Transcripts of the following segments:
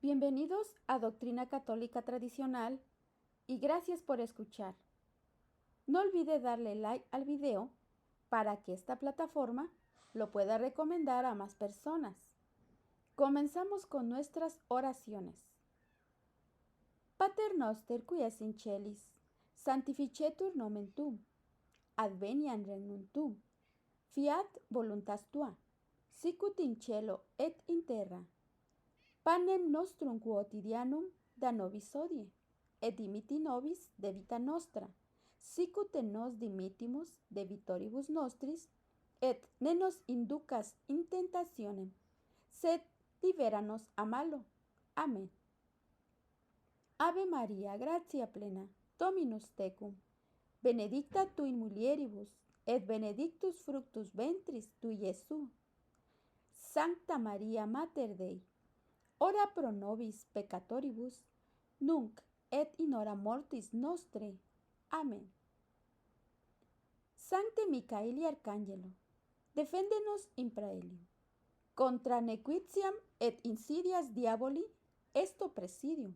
Bienvenidos a Doctrina Católica Tradicional y gracias por escuchar. No olvide darle like al video para que esta plataforma lo pueda recomendar a más personas. Comenzamos con nuestras oraciones. Pater noster qui es in celis, sanctificetur nomen tuum, adveniat regnum tuum, fiat voluntas tua, sicut in cielo et in terra. Panem nostrum quotidianum da nobis hodie, et dimiti nobis debita nostra, sicut et nos dimittimus debitoribus nostris, et ne nos inducas in tentationem, sed libera-nos a malo. Amén. Ave Maria, gratia plena, Dominus tecum, benedicta tu in mulieribus, et benedictus fructus ventris tui, Iesus. Sancta Maria Mater Dei, ora pro nobis peccatoribus, nunc et in hora mortis nostrae. Amén. Sancte Micaeli Arcangelo, defendenos in praelium. Contra nequitiam et insidias diaboli esto presidium.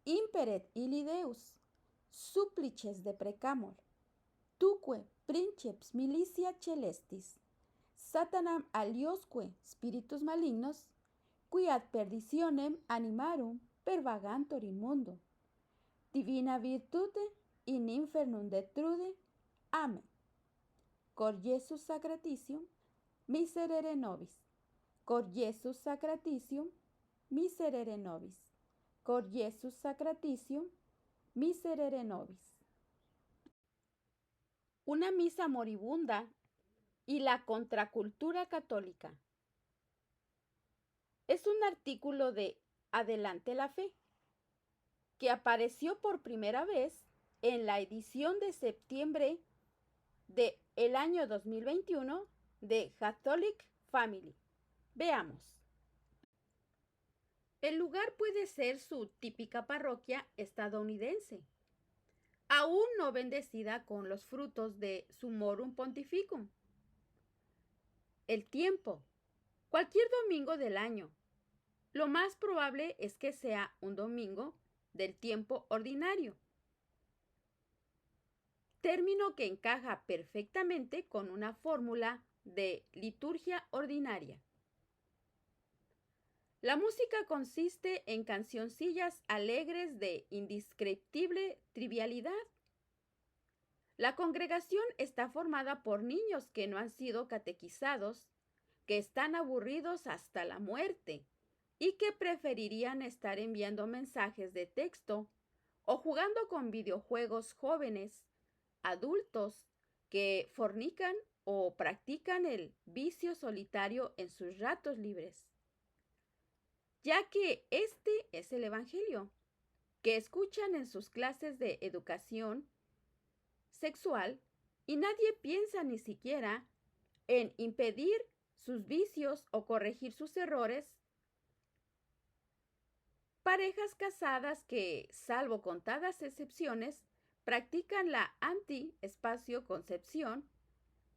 Imperet illi Deus, supplices deprecamur. Tuque princeps militia celestis, Satanam aliosque spiritus malignos, qui ad perditionem animarum pervagantur in mundo. Divina virtute in infernum detrude. Amen. Cor Jesus sacratitium, miserere nobis. Cor Jesus sacratitium, miserere nobis. Cor Jesus sacratitium, miserere nobis. Una misa moribunda y la contracultura católica. Es un artículo de Adelante la Fe, que apareció por primera vez en la edición de septiembre del año 2021 de Catholic Family. Veamos. El lugar puede ser su típica parroquia estadounidense, aún no bendecida con los frutos de Summorum Pontificum. El tiempo, cualquier domingo del año. Lo más probable es que sea un domingo del tiempo ordinario, término que encaja perfectamente con una fórmula de liturgia ordinaria. La música consiste en cancioncillas alegres de indescriptible trivialidad. La congregación está formada por niños que no han sido catequizados, que están aburridos hasta la muerte y que preferirían estar enviando mensajes de texto o jugando con videojuegos jóvenes, adultos que fornican o practican el vicio solitario en sus ratos libres. Ya que este es el Evangelio, que escuchan en sus clases de educación sexual y nadie piensa ni siquiera en impedir sus vicios o corregir sus errores. Parejas casadas que, salvo contadas excepciones, practican la anti-espacio-concepción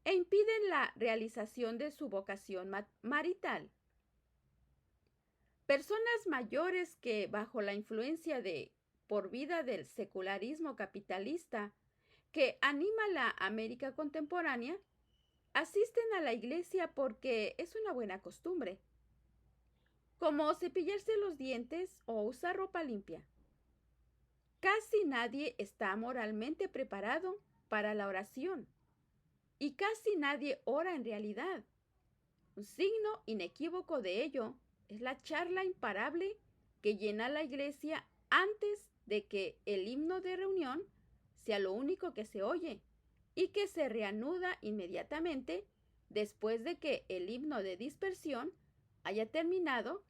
e impiden la realización de su vocación marital. Personas mayores que, bajo la influencia por vida del secularismo capitalista que anima la América contemporánea, asisten a la iglesia porque es una buena costumbre, como cepillarse los dientes o usar ropa limpia. Casi nadie está moralmente preparado para la oración y casi nadie ora en realidad. Un signo inequívoco de ello es la charla imparable que llena la iglesia antes de que el himno de reunión sea lo único que se oye y que se reanuda inmediatamente después de que el himno de dispersión haya terminado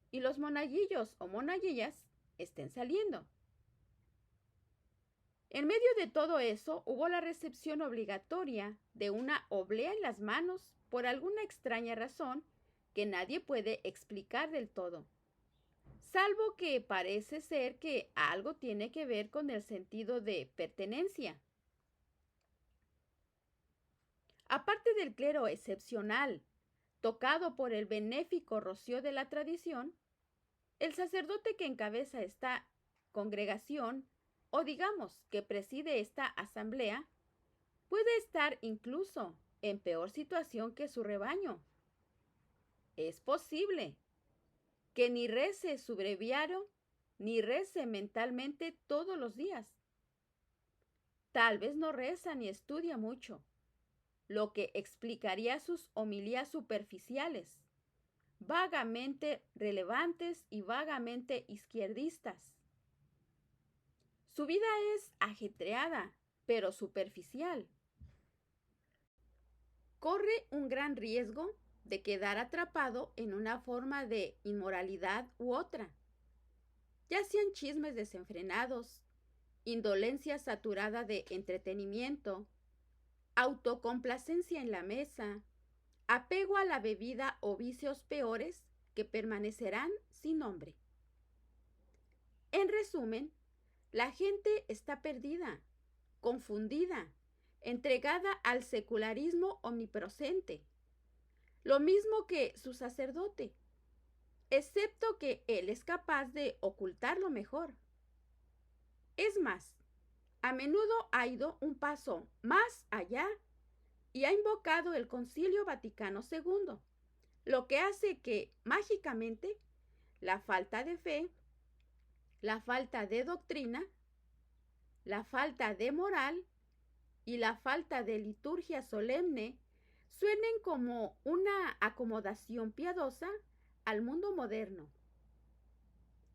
y los monaguillos o monaguillas estén saliendo. En medio de todo eso hubo la recepción obligatoria de una oblea en las manos por alguna extraña razón que nadie puede explicar del todo, salvo que parece ser que algo tiene que ver con el sentido de pertenencia. Aparte del clero excepcional, tocado por el benéfico rocío de la tradición, El sacerdote que encabeza esta congregación, o digamos que preside esta asamblea, puede estar incluso en peor situación que su rebaño. Es posible que ni rece su breviario, ni rece mentalmente todos los días. Tal vez no reza ni estudia mucho, lo que explicaría sus homilías superficiales, vagamente relevantes y vagamente izquierdistas. Su vida es ajetreada, pero superficial. Corre un gran riesgo de quedar atrapado en una forma de inmoralidad u otra, ya sean chismes desenfrenados, indolencia saturada de entretenimiento, autocomplacencia en la mesa, apego a la bebida o vicios peores que permanecerán sin nombre. En resumen, la gente está perdida, confundida, entregada al secularismo omnipresente, lo mismo que su sacerdote, excepto que él es capaz de ocultarlo mejor. Es más, a menudo ha ido un paso más allá y ha invocado el Concilio Vaticano II, lo que hace que, mágicamente, la falta de fe, la falta de doctrina, la falta de moral y la falta de liturgia solemne suenen como una acomodación piadosa al mundo moderno.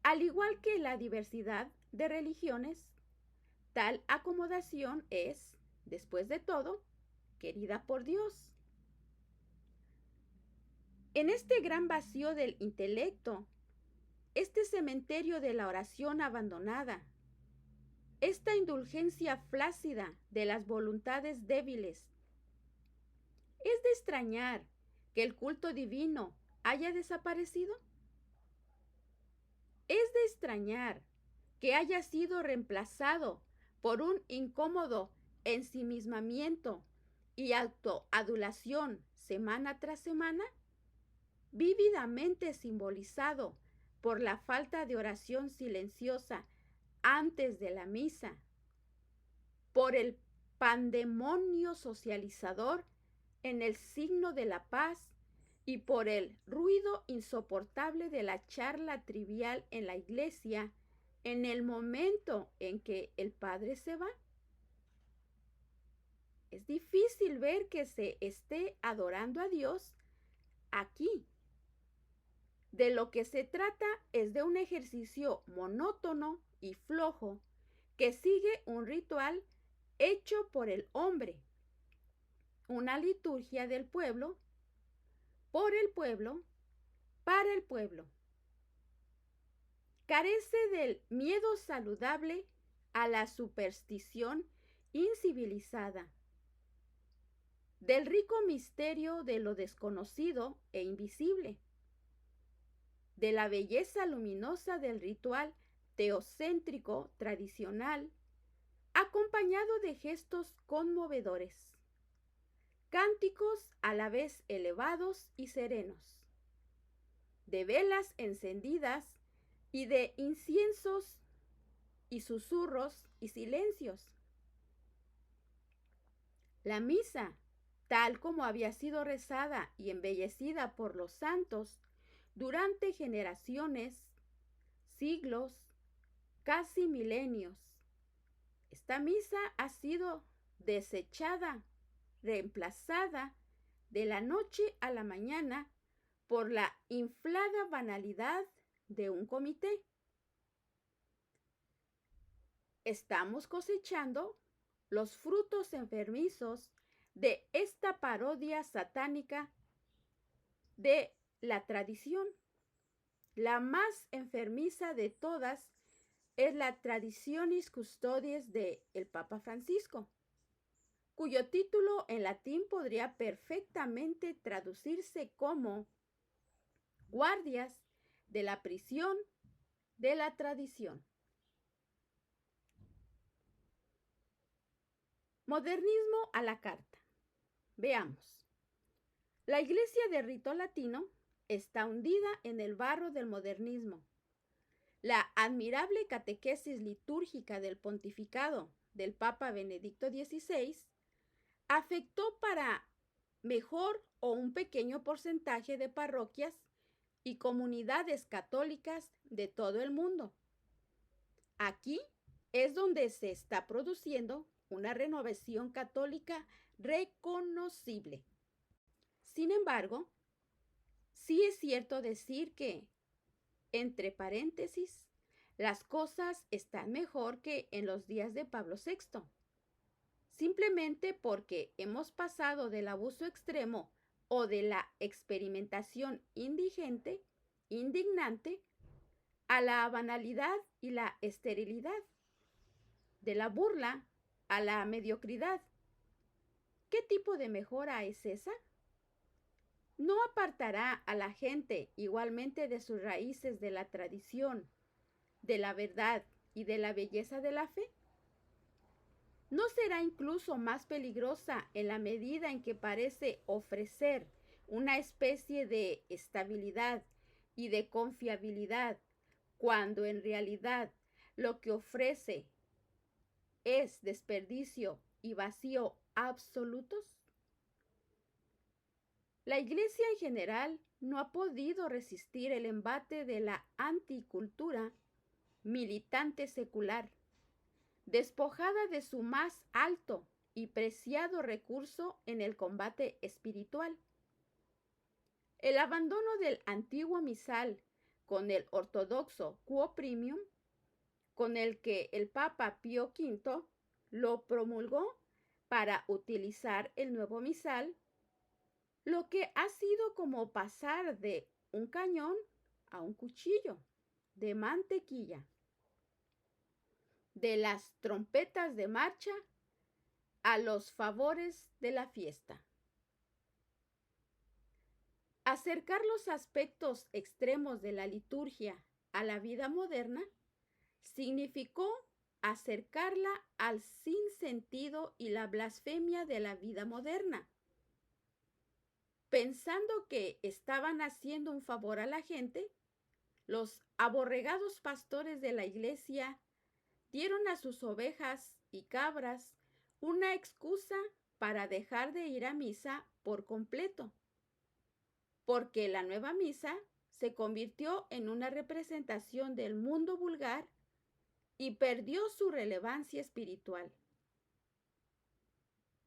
Al igual que la diversidad de religiones, tal acomodación es, después de todo, querida por Dios. En este gran vacío del intelecto, este cementerio de la oración abandonada, esta indulgencia flácida de las voluntades débiles, ¿es de extrañar que el culto divino haya desaparecido? ¿Es de extrañar que haya sido reemplazado por un incómodo ensimismamiento y autoadulación semana tras semana, vívidamente simbolizado por la falta de oración silenciosa antes de la misa, por el pandemonio socializador en el signo de la paz y por el ruido insoportable de la charla trivial en la iglesia en el momento en que el padre se va? Es difícil ver que se esté adorando a Dios aquí. De lo que se trata es de un ejercicio monótono y flojo que sigue un ritual hecho por el hombre, una liturgia del pueblo, por el pueblo, para el pueblo. Carece del miedo saludable a la superstición incivilizada, del rico misterio de lo desconocido e invisible, de la belleza luminosa del ritual teocéntrico tradicional, acompañado de gestos conmovedores, cánticos a la vez elevados y serenos, de velas encendidas y de inciensos y susurros y silencios. La misa, tal como había sido rezada y embellecida por los santos durante generaciones, siglos, casi milenios. Esta misa ha sido desechada, reemplazada de la noche a la mañana por la inflada banalidad de un comité. Estamos cosechando los frutos enfermizos de esta parodia satánica de la tradición. La más enfermiza de todas es la Traditionis Custodes de el Papa Francisco, cuyo título en latín podría perfectamente traducirse como Guardias de la prisión de la tradición. Modernismo a la carta. Veamos. La iglesia de rito latino está hundida en el barro del modernismo, La admirable catequesis litúrgica del pontificado del Papa Benedicto XVI afectó para mejor o un pequeño porcentaje de parroquias y comunidades católicas de todo el mundo. Aquí es donde se está produciendo una renovación católica reconocible. Sin embargo, sí es cierto decir que, entre paréntesis, las cosas están mejor que en los días de Pablo VI, simplemente porque hemos pasado del abuso extremo o de la experimentación indignante, a la banalidad y la esterilidad, de la burla a la mediocridad. ¿Qué tipo de mejora es esa? ¿No apartará a la gente igualmente de sus raíces de la tradición, de la verdad y de la belleza de la fe? ¿No será incluso más peligrosa en la medida en que parece ofrecer una especie de estabilidad y de confiabilidad, cuando en realidad lo que ofrece es desperdicio y vacío absolutos? La Iglesia en general no ha podido resistir el embate de la anticultura militante secular, despojada de su más alto y preciado recurso en el combate espiritual. El abandono del antiguo misal con el ortodoxo Quo Primum, con el que el Papa Pío V lo promulgó para utilizar el nuevo misal, lo que ha sido como pasar de un cañón a un cuchillo de mantequilla, de las trompetas de marcha a los favores de la fiesta. Acercar los aspectos extremos de la liturgia a la vida moderna significó acercarla al sinsentido y la blasfemia de la vida moderna, pensando que estaban haciendo un favor a la gente. Los aborregados pastores de la iglesia dieron a sus ovejas y cabras una excusa para dejar de ir a misa por completo, porque la nueva misa se convirtió en una representación del mundo vulgar y perdió su relevancia espiritual.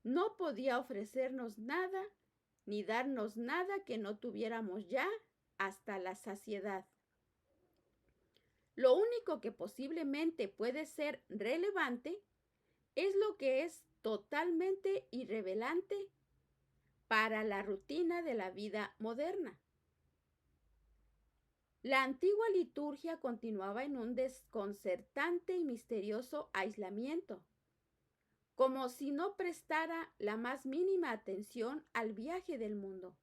No podía ofrecernos nada ni darnos nada que no tuviéramos ya hasta la saciedad. Lo único que posiblemente puede ser relevante es lo que es totalmente irrelevante para la rutina de la vida moderna. La antigua liturgia continuaba en un desconcertante y misterioso aislamiento, como si no prestara la más mínima atención al viaje del mundo,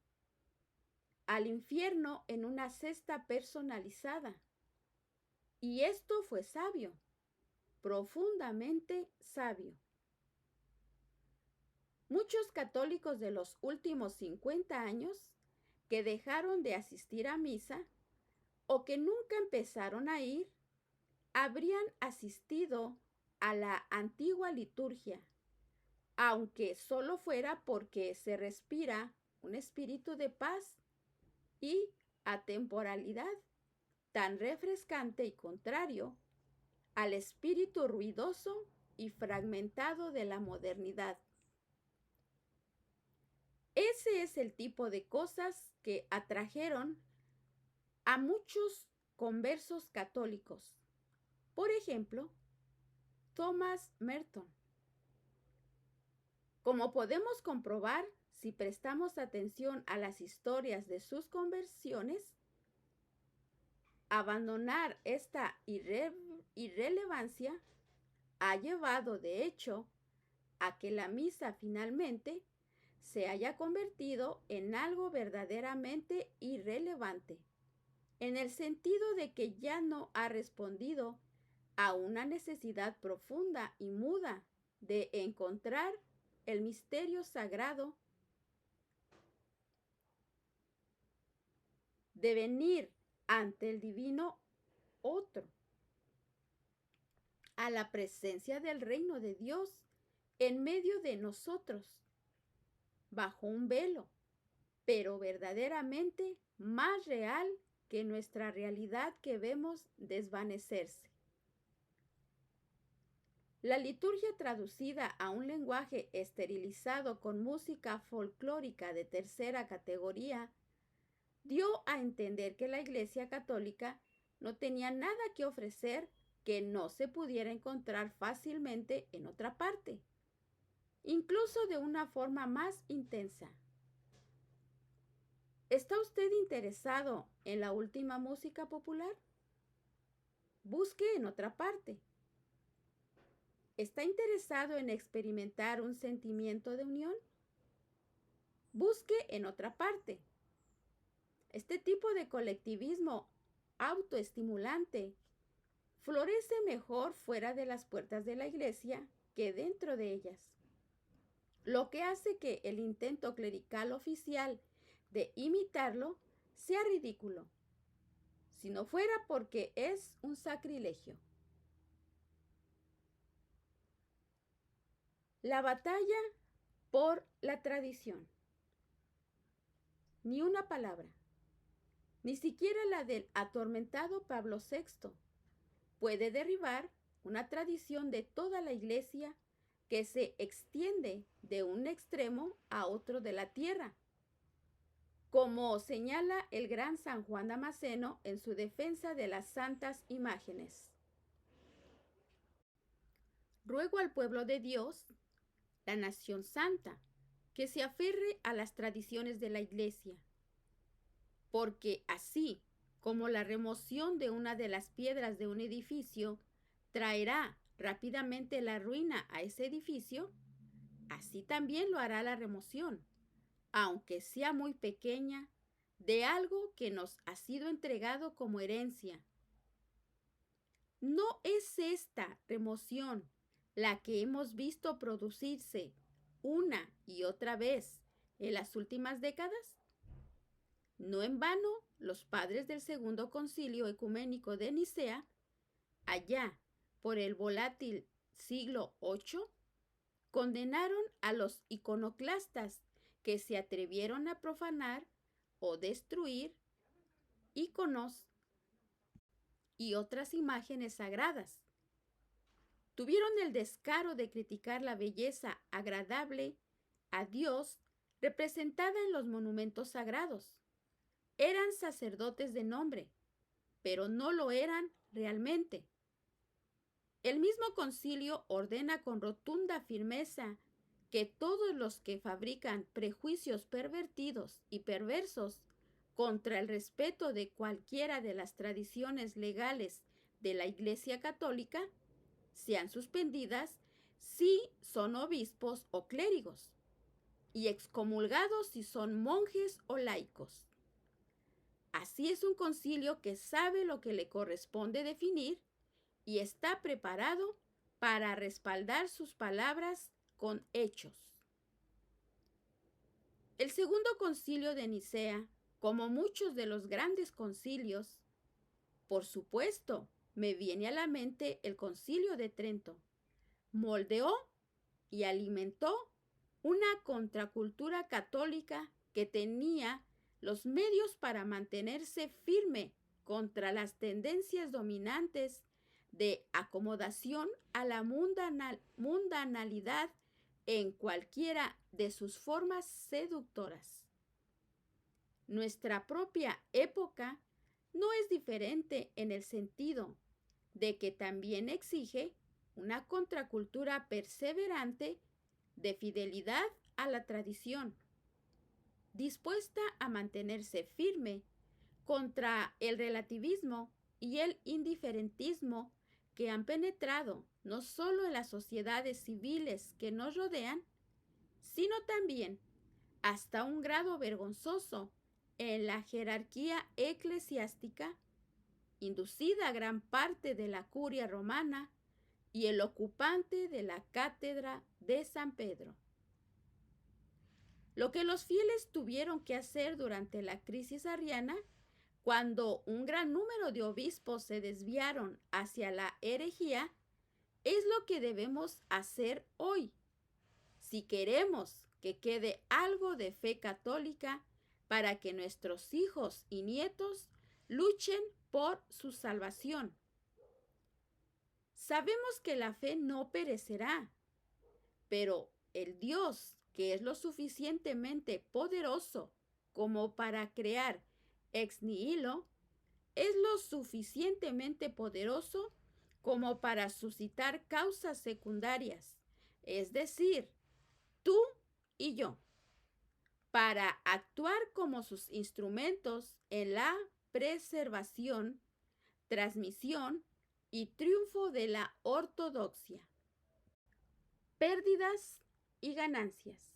al infierno en una cesta personalizada. Y esto fue sabio, profundamente sabio. Muchos católicos de los últimos 50 años que dejaron de asistir a misa o que nunca empezaron a ir, habrían asistido a la antigua liturgia, aunque solo fuera porque se respira un espíritu de paz y atemporalidad tan refrescante y contrario al espíritu ruidoso y fragmentado de la modernidad. Ese es el tipo de cosas que atrajeron a muchos conversos católicos. Por ejemplo, Thomas Merton. Como podemos comprobar si prestamos atención a las historias de sus conversiones, abandonar esta irrelevancia ha llevado, de hecho, a que la misa finalmente se haya convertido en algo verdaderamente irrelevante, en el sentido de que ya no ha respondido a una necesidad profunda y muda de encontrar el misterio sagrado, de venir ante el divino otro, a la presencia del reino de Dios en medio de nosotros, bajo un velo, pero verdaderamente más real que nuestra realidad que vemos desvanecerse. La liturgia traducida a un lenguaje esterilizado con música folclórica de tercera categoría dio a entender que la Iglesia Católica no tenía nada que ofrecer que no se pudiera encontrar fácilmente en otra parte, incluso de una forma más intensa. ¿Está usted interesado en la última música popular? Busque en otra parte. ¿Está interesado en experimentar un sentimiento de unión? Busque en otra parte. Este tipo de colectivismo autoestimulante florece mejor fuera de las puertas de la iglesia que dentro de ellas, lo que hace que el intento clerical oficial de imitarlo sea ridículo, si no fuera porque es un sacrilegio. La batalla por la tradición. Ni una palabra, ni siquiera la del atormentado Pablo VI, puede derribar una tradición de toda la Iglesia que se extiende de un extremo a otro de la tierra, como señala el gran San Juan Damasceno en su defensa de las santas imágenes. Ruego al pueblo de Dios, la nación santa, que se aferre a las tradiciones de la Iglesia, porque así como la remoción de una de las piedras de un edificio traerá rápidamente la ruina a ese edificio, así también lo hará la remoción, aunque sea muy pequeña, de algo que nos ha sido entregado como herencia. ¿No es esta remoción la que hemos visto producirse una y otra vez en las últimas décadas? No en vano, los padres del Segundo Concilio Ecuménico de Nicea, allá por el volátil siglo VIII, condenaron a los iconoclastas que se atrevieron a profanar o destruir íconos y otras imágenes sagradas. Tuvieron el descaro de criticar la belleza agradable a Dios representada en los monumentos sagrados. Eran sacerdotes de nombre, pero no lo eran realmente. El mismo concilio ordena con rotunda firmeza que todos los que fabrican prejuicios pervertidos y perversos contra el respeto de cualquiera de las tradiciones legales de la Iglesia Católica sean suspendidas si son obispos o clérigos, y excomulgados si son monjes o laicos. Así es un concilio que sabe lo que le corresponde definir y está preparado para respaldar sus palabras con hechos. El Segundo Concilio de Nicea, como muchos de los grandes concilios, por supuesto, me viene a la mente el Concilio de Trento, moldeó y alimentó una contracultura católica que tenía los medios para mantenerse firme contra las tendencias dominantes de acomodación a la mundanalidad en cualquiera de sus formas seductoras. Nuestra propia época no es diferente en el sentido de que también exige una contracultura perseverante de fidelidad a la tradición, dispuesta a mantenerse firme contra el relativismo y el indiferentismo que han penetrado no solo en las sociedades civiles que nos rodean, sino también, hasta un grado vergonzoso, en la jerarquía eclesiástica, inducida gran parte de la curia romana y el ocupante de la cátedra de San Pedro. Lo que los fieles tuvieron que hacer durante la crisis arriana, cuando un gran número de obispos se desviaron hacia la herejía, es lo que debemos hacer hoy. Si queremos que quede algo de fe católica para que nuestros hijos y nietos luchen por su salvación. Sabemos que la fe no perecerá, pero el Dios que es lo suficientemente poderoso como para crear ex nihilo, es lo suficientemente poderoso como para suscitar causas secundarias, es decir, tú y yo, para actuar como sus instrumentos en la preservación, transmisión y triunfo de la ortodoxia. Pérdidas y ganancias.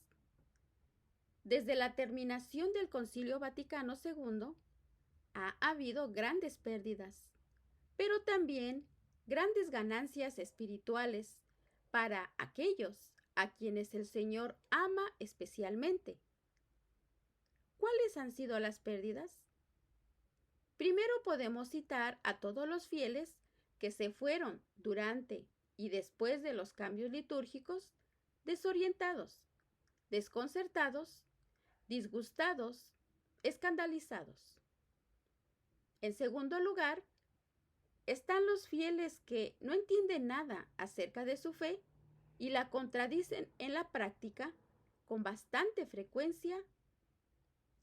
Desde la terminación del Concilio Vaticano II, ha habido grandes pérdidas, pero también grandes ganancias espirituales para aquellos a quienes el Señor ama especialmente. ¿Cuáles han sido las pérdidas? Primero podemos citar a todos los fieles que se fueron durante y después de los cambios litúrgicos, desorientados, desconcertados, disgustados, escandalizados. En segundo lugar, están los fieles que no entienden nada acerca de su fe y la contradicen en la práctica con bastante frecuencia,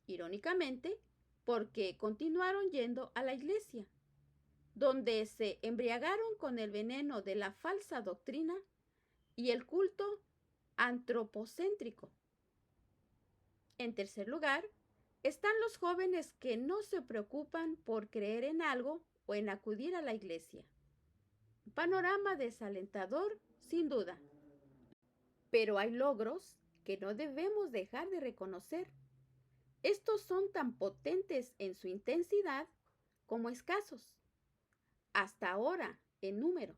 irónicamente, porque continuaron yendo a la iglesia, donde se embriagaron con el veneno de la falsa doctrina y el culto antropocéntrico. En tercer lugar, están los jóvenes que no se preocupan por creer en algo o en acudir a la iglesia. Un panorama desalentador, sin duda. Pero hay logros que no debemos dejar de reconocer. Estos son tan potentes en su intensidad como escasos, hasta ahora en número.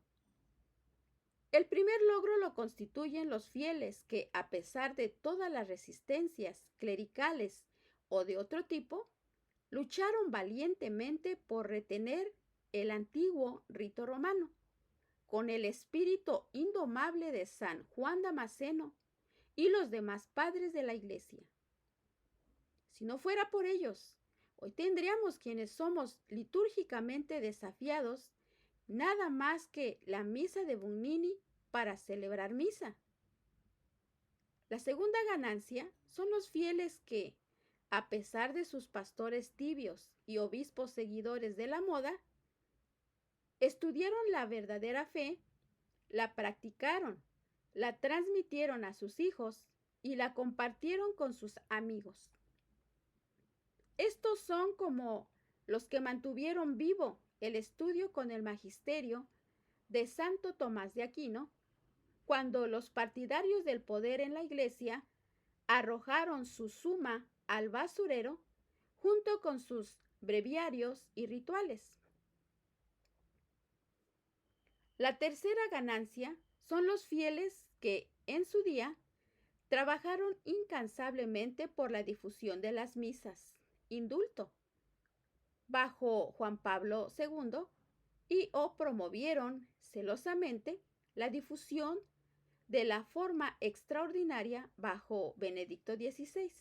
El primer logro lo constituyen los fieles que, a pesar de todas las resistencias clericales o de otro tipo, lucharon valientemente por retener el antiguo rito romano, con el espíritu indomable de San Juan Damasceno y los demás padres de la Iglesia. Si no fuera por ellos, hoy tendríamos quienes somos litúrgicamente desafiados nada más que la misa de Bugnini para celebrar misa. La segunda ganancia son los fieles que, a pesar de sus pastores tibios y obispos seguidores de la moda, estudiaron la verdadera fe, la practicaron, la transmitieron a sus hijos y la compartieron con sus amigos. Estos son como los que mantuvieron vivo el estudio con el magisterio de Santo Tomás de Aquino, cuando los partidarios del poder en la iglesia arrojaron su suma al basurero junto con sus breviarios y rituales. La tercera ganancia son los fieles que, en su día, trabajaron incansablemente por la difusión de las misas, indulto, bajo Juan Pablo II y o promovieron celosamente la difusión de la forma extraordinaria bajo Benedicto XVI.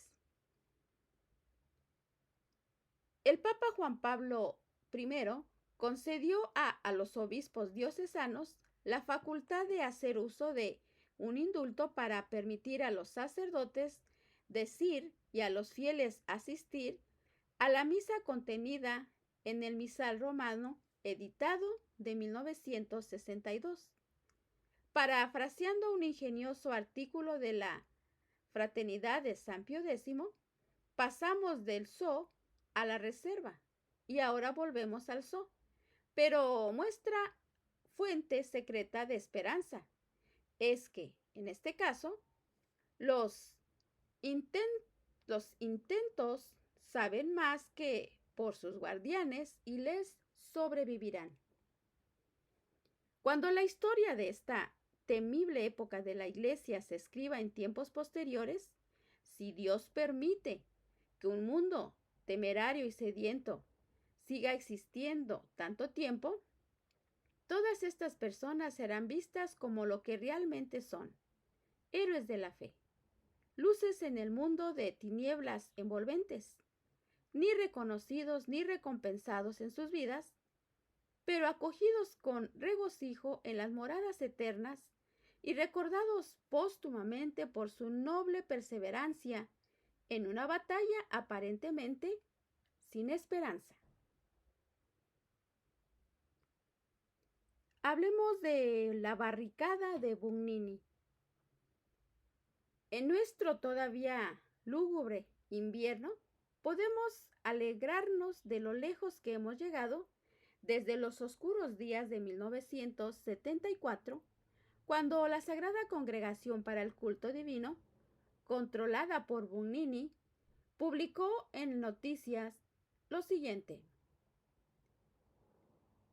El Papa Juan Pablo I concedió a los obispos diocesanos la facultad de hacer uso de un indulto para permitir a los sacerdotes decir y a los fieles asistir a la misa contenida en el Misal Romano editado de 1962. Parafraseando un ingenioso artículo de la Fraternidad de San Pío X, pasamos del zoo a la reserva y ahora volvemos al zoo, pero nuestra fuente secreta de esperanza es que, en este caso, los intentos saben más que por sus guardianes y les sobrevivirán. Cuando la historia de esta temible época de la Iglesia se escriba en tiempos posteriores, si Dios permite que un mundo temerario y sediento siga existiendo tanto tiempo, Todas estas personas serán vistas como lo que realmente son, héroes de la fe, luces en el mundo de tinieblas envolventes, ni reconocidos ni recompensados en sus vidas, pero acogidos con regocijo en las moradas eternas y recordados póstumamente por su noble perseverancia en una batalla aparentemente sin esperanza. Hablemos de la barricada de Bugnini. En nuestro todavía lúgubre invierno, podemos alegrarnos de lo lejos que hemos llegado desde los oscuros días de 1974, cuando la Sagrada Congregación para el Culto Divino, controlada por Bugnini, publicó en Noticias lo siguiente: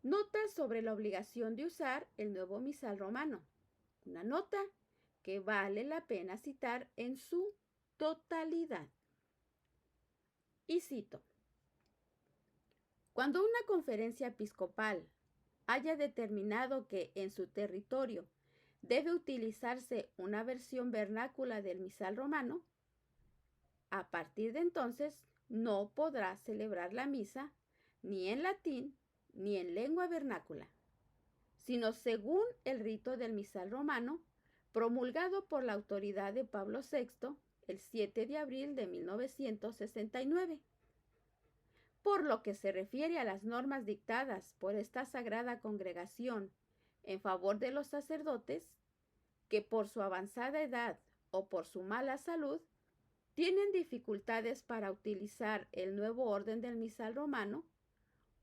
nota sobre la obligación de usar el nuevo misal romano. Una nota que vale la pena citar en su totalidad. Y cito: cuando una conferencia episcopal haya determinado que en su territorio debe utilizarse una versión vernácula del misal romano, a partir de entonces no podrá celebrar la misa ni en latín ni en lengua vernácula, sino según el rito del misal romano promulgado por la autoridad de Pablo VI el 7 de abril de 1969. Por lo que se refiere a las normas dictadas por esta sagrada congregación en favor de los sacerdotes, que por su avanzada edad o por su mala salud tienen dificultades para utilizar el nuevo orden del misal romano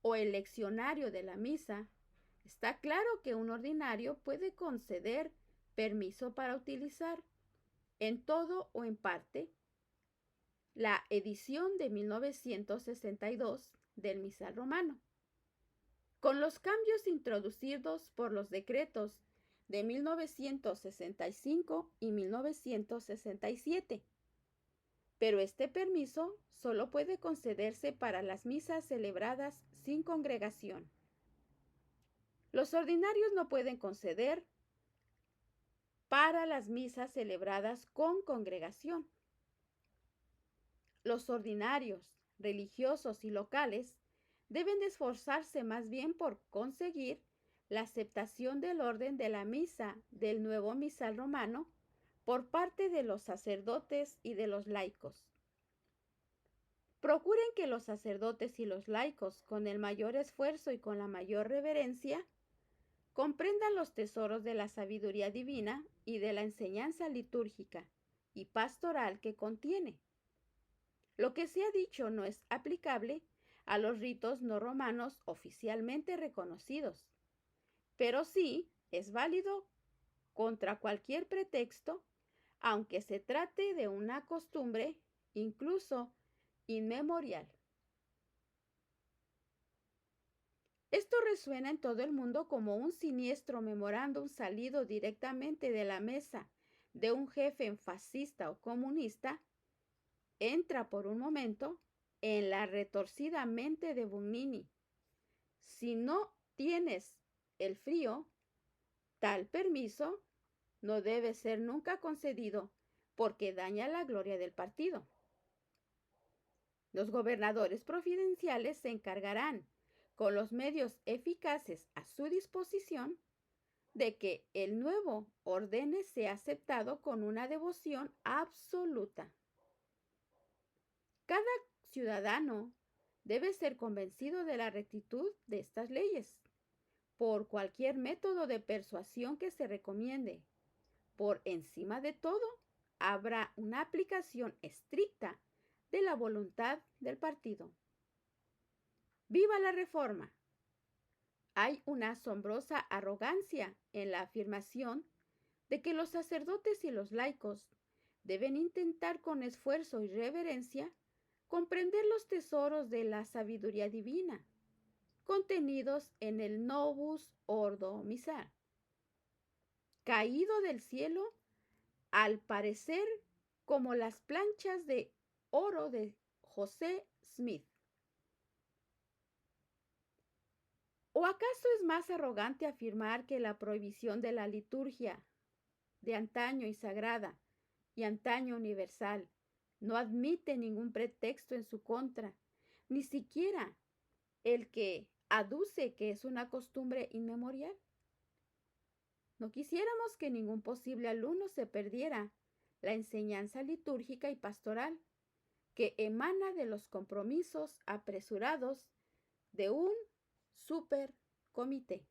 o el leccionario de la misa, está claro que un ordinario puede conceder permiso para utilizar, en todo o en parte, la edición de 1962 del misal romano, con los cambios introducidos por los decretos de 1965 y 1967. Pero este permiso solo puede concederse para las misas celebradas sin congregación. Los ordinarios no pueden conceder para las misas celebradas con congregación. Los ordinarios, religiosos y locales deben de esforzarse más bien por conseguir la aceptación del orden de la misa del nuevo misal romano por parte de los sacerdotes y de los laicos. Procuren que los sacerdotes y los laicos, con el mayor esfuerzo y con la mayor reverencia, comprendan los tesoros de la sabiduría divina y de la enseñanza litúrgica y pastoral que contiene. Lo que se ha dicho no es aplicable a los ritos no romanos oficialmente reconocidos, pero sí es válido contra cualquier pretexto, aunque se trate de una costumbre incluso inmemorial. Esto resuena en todo el mundo como un siniestro memorándum salido directamente de la mesa de un jefe fascista o comunista. Entra por un momento en la retorcida mente de Bugnini. Si no tienes el frío, tal permiso no debe ser nunca concedido porque daña la gloria del partido. Los gobernadores providenciales se encargarán, con los medios eficaces a su disposición, de que el nuevo orden sea aceptado con una devoción absoluta. Cada ciudadano debe ser convencido de la rectitud de estas leyes, por cualquier método de persuasión que se recomiende. Por encima de todo, habrá una aplicación estricta de la voluntad del partido. ¡Viva la Reforma! Hay una asombrosa arrogancia en la afirmación de que los sacerdotes y los laicos deben intentar con esfuerzo y reverencia comprender los tesoros de la sabiduría divina, contenidos en el Novus Ordo Misal, caído del cielo, al parecer como las planchas de oro de José Smith. ¿O acaso es más arrogante afirmar que la prohibición de la liturgia de antaño y sagrada y antaño universal no admite ningún pretexto en su contra, ni siquiera el que aduce que es una costumbre inmemorial? No quisiéramos que ningún posible alumno se perdiera la enseñanza litúrgica y pastoral que emana de los compromisos apresurados de un supercomité.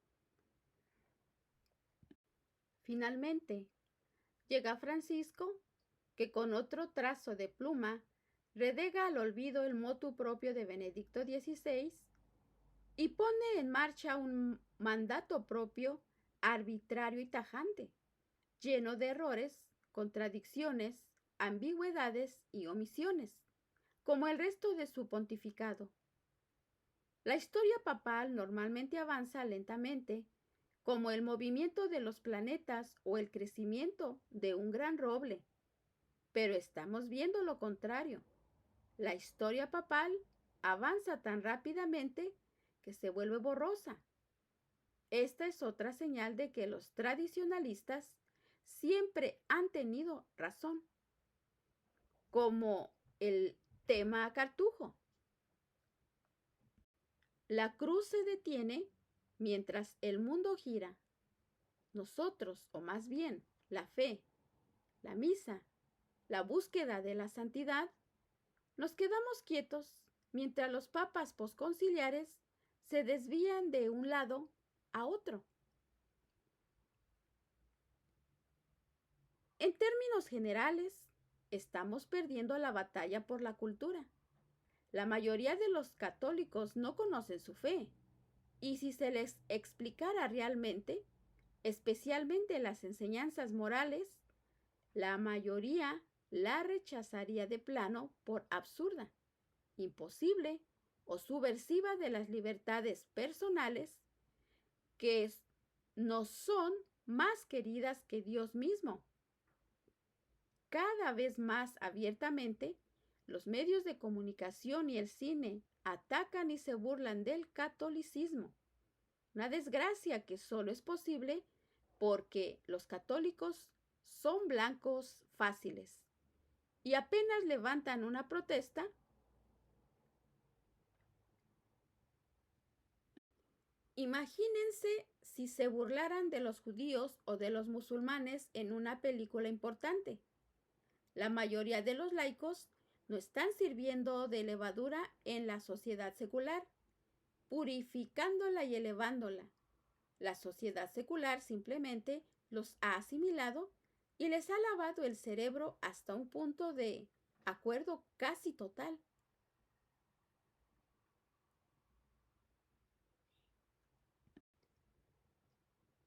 Finalmente, llega Francisco, que con otro trazo de pluma redega al olvido el motu propio de Benedicto XVI y pone en marcha un mandato propio arbitrario y tajante, lleno de errores, contradicciones, ambigüedades y omisiones, como el resto de su pontificado. La historia papal normalmente avanza lentamente, como el movimiento de los planetas o el crecimiento de un gran roble. Pero estamos viendo lo contrario. La historia papal avanza tan rápidamente que se vuelve borrosa. Esta es otra señal de que los tradicionalistas siempre han tenido razón, como el tema Cartujo. La cruz se detiene mientras el mundo gira. Nosotros, o más bien la fe, la misa, la búsqueda de la santidad, nos quedamos quietos mientras los papas posconciliares se desvían de un lado a otro. En términos generales, estamos perdiendo la batalla por la cultura. La mayoría de los católicos no conocen su fe, y si se les explicara realmente, especialmente las enseñanzas morales, la mayoría la rechazaría de plano por absurda, imposible o subversiva de las libertades personales que nos son más queridas que Dios mismo. Cada vez más abiertamente, los medios de comunicación y el cine atacan y se burlan del catolicismo. Una desgracia que solo es posible porque los católicos son blancos fáciles y apenas levantan una protesta, imagínense si se burlaran de los judíos o de los musulmanes en una película importante. La mayoría de los laicos no están sirviendo de levadura en la sociedad secular, purificándola y elevándola. La sociedad secular simplemente los ha asimilado y les ha lavado el cerebro hasta un punto de acuerdo casi total.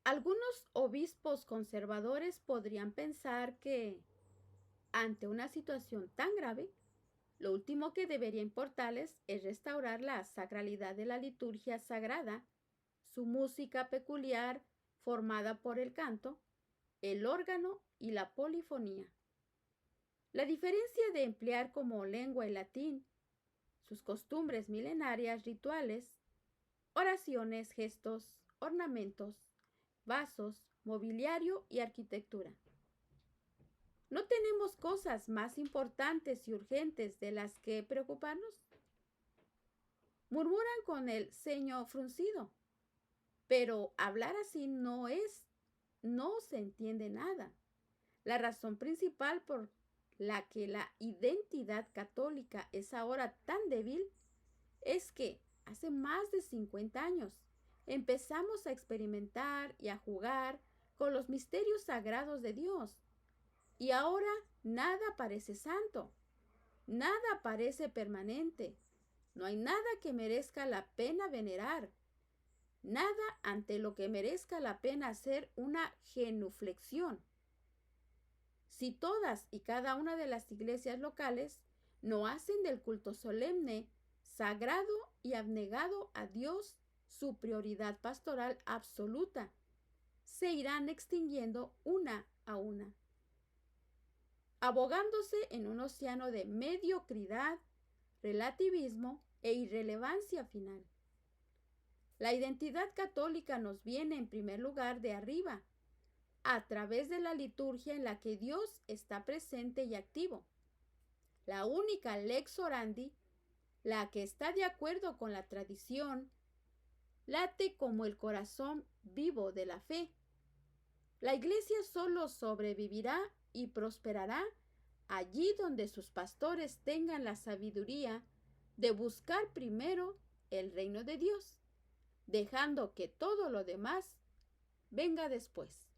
Algunos obispos conservadores podrían pensar que, ante una situación tan grave, lo último que debería importarles es restaurar la sacralidad de la liturgia sagrada, su música peculiar formada por el canto, el órgano y la polifonía. La diferencia de emplear como lengua el latín, sus costumbres milenarias, rituales, oraciones, gestos, ornamentos, vasos, mobiliario y arquitectura. ¿No tenemos cosas más importantes y urgentes de las que preocuparnos? Murmuran con el ceño fruncido, pero hablar así no se entiende nada. La razón principal por la que la identidad católica es ahora tan débil es que hace más de 50 años empezamos a experimentar y a jugar con los misterios sagrados de Dios. Y ahora nada parece santo, nada parece permanente, no hay nada que merezca la pena venerar, nada ante lo que merezca la pena hacer una genuflexión. Si todas y cada una de las iglesias locales no hacen del culto solemne, sagrado y abnegado a Dios su prioridad pastoral absoluta, se irán extinguiendo una a una, abogándose en un océano de mediocridad, relativismo e irrelevancia final. La identidad católica nos viene en primer lugar de arriba, a través de la liturgia en la que Dios está presente y activo. La única lex orandi, la que está de acuerdo con la tradición, late como el corazón vivo de la fe. La Iglesia solo sobrevivirá y prosperará allí donde sus pastores tengan la sabiduría de buscar primero el reino de Dios, dejando que todo lo demás venga después.